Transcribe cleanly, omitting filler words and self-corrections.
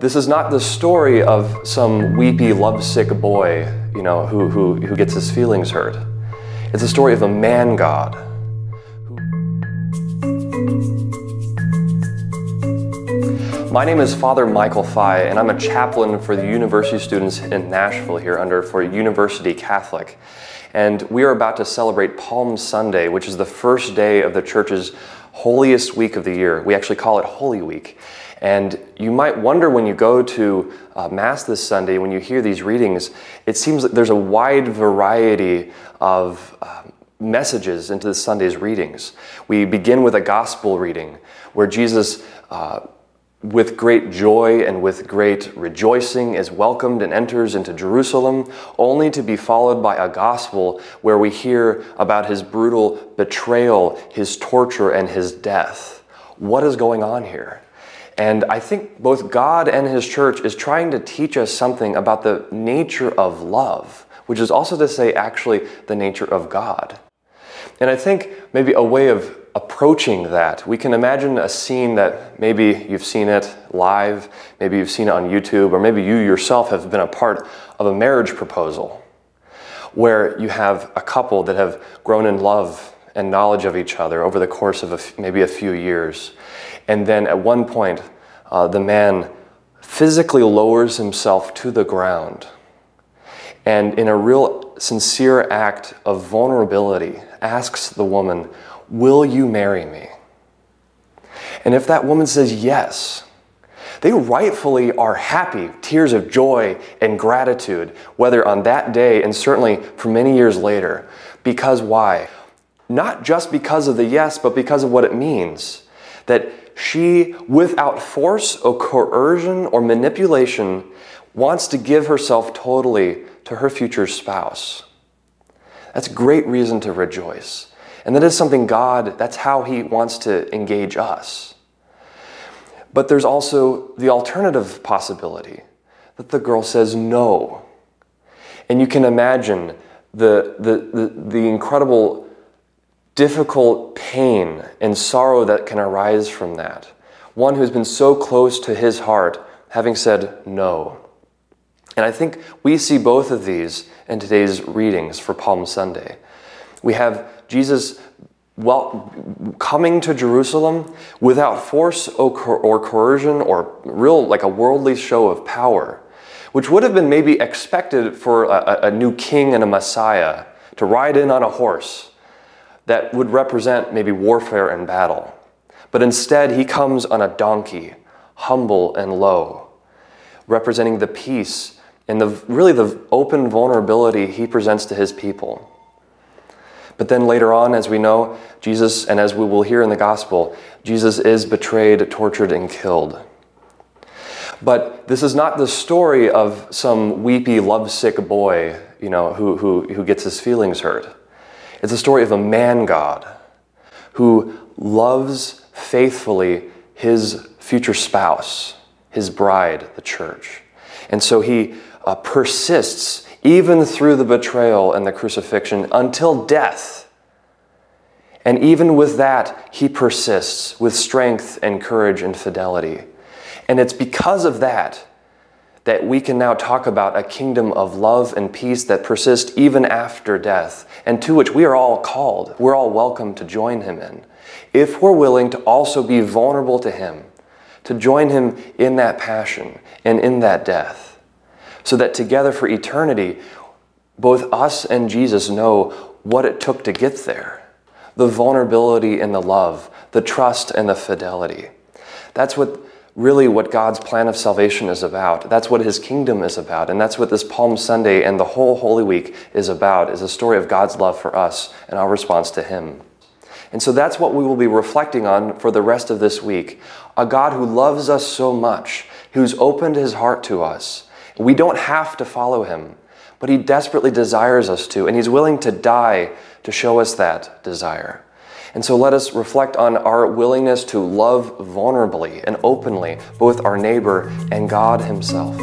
This is not the story of some weepy, lovesick boy, who gets his feelings hurt. It's a story of a man God. My name is Father Michael Fye, and I'm a chaplain for the university students in Nashville here for University Catholic. And we are about to celebrate Palm Sunday, which is the first day of the church's holiest week of the year. We actually call it Holy Week. And you might wonder when you go to Mass this Sunday, when you hear these readings, it seems that there's a wide variety of messages into this Sunday's readings. We begin with a gospel reading where Jesus, with great joy and with great rejoicing, is welcomed and enters into Jerusalem, only to be followed by a gospel where we hear about his brutal betrayal, his torture, and his death. What is going on here? And I think both God and his church is trying to teach us something about the nature of love, which is also to say actually the nature of God. And I think maybe a way of approaching that, we can imagine a scene that maybe you've seen it live, maybe you've seen it on YouTube, or maybe you yourself have been a part of a marriage proposal where you have a couple that have grown in love and knowledge of each other over the course of maybe a few years. And then at one point, the man physically lowers himself to the ground and in a real sincere act of vulnerability asks the woman, "Will you marry me?" And if that woman says yes, they rightfully are happy, tears of joy and gratitude, whether on that day and certainly for many years later. Because why? Not just because of the yes, but because of what it means. That she, without force or coercion or manipulation, wants to give herself totally to her future spouse. That's great reason to rejoice. And that is something God, that's how he wants to engage us. But there's also the alternative possibility, that the girl says no. And you can imagine the incredible difficult pain and sorrow that can arise from that. One who's been so close to his heart, having said no. And I think we see both of these in today's readings for Palm Sunday. We have Jesus coming to Jerusalem without force or coercion or like a worldly show of power, which would have been maybe expected for a new king and a Messiah to ride in on a horse that would represent maybe warfare and battle. But instead, he comes on a donkey, humble and low, representing the peace and really the open vulnerability he presents to his people. But then later on, as we know, Jesus, and as we will hear in the gospel, Jesus is betrayed, tortured, and killed. But this is not the story of some weepy, lovesick boy, who gets his feelings hurt. It's a story of a man God who loves faithfully his future spouse, his bride, the church. And so he persists even through the betrayal and the crucifixion until death. And even with that, he persists with strength and courage and fidelity. And it's because of that we can now talk about a kingdom of love and peace that persists even after death, and to which we are all called. We're all welcome to join him in, if we're willing to also be vulnerable to him, to join him in that passion and in that death, so that together for eternity, both us and Jesus know what it took to get there. The vulnerability and the love, the trust and the fidelity. That's really what God's plan of salvation is about. That's what his kingdom is about. And that's what this Palm Sunday and the whole Holy Week is about, is a story of God's love for us and our response to him. And so that's what we will be reflecting on for the rest of this week. A God who loves us so much, who's opened his heart to us. We don't have to follow him, but he desperately desires us to, and he's willing to die to show us that desire. And so let us reflect on our willingness to love vulnerably and openly both our neighbor and God himself.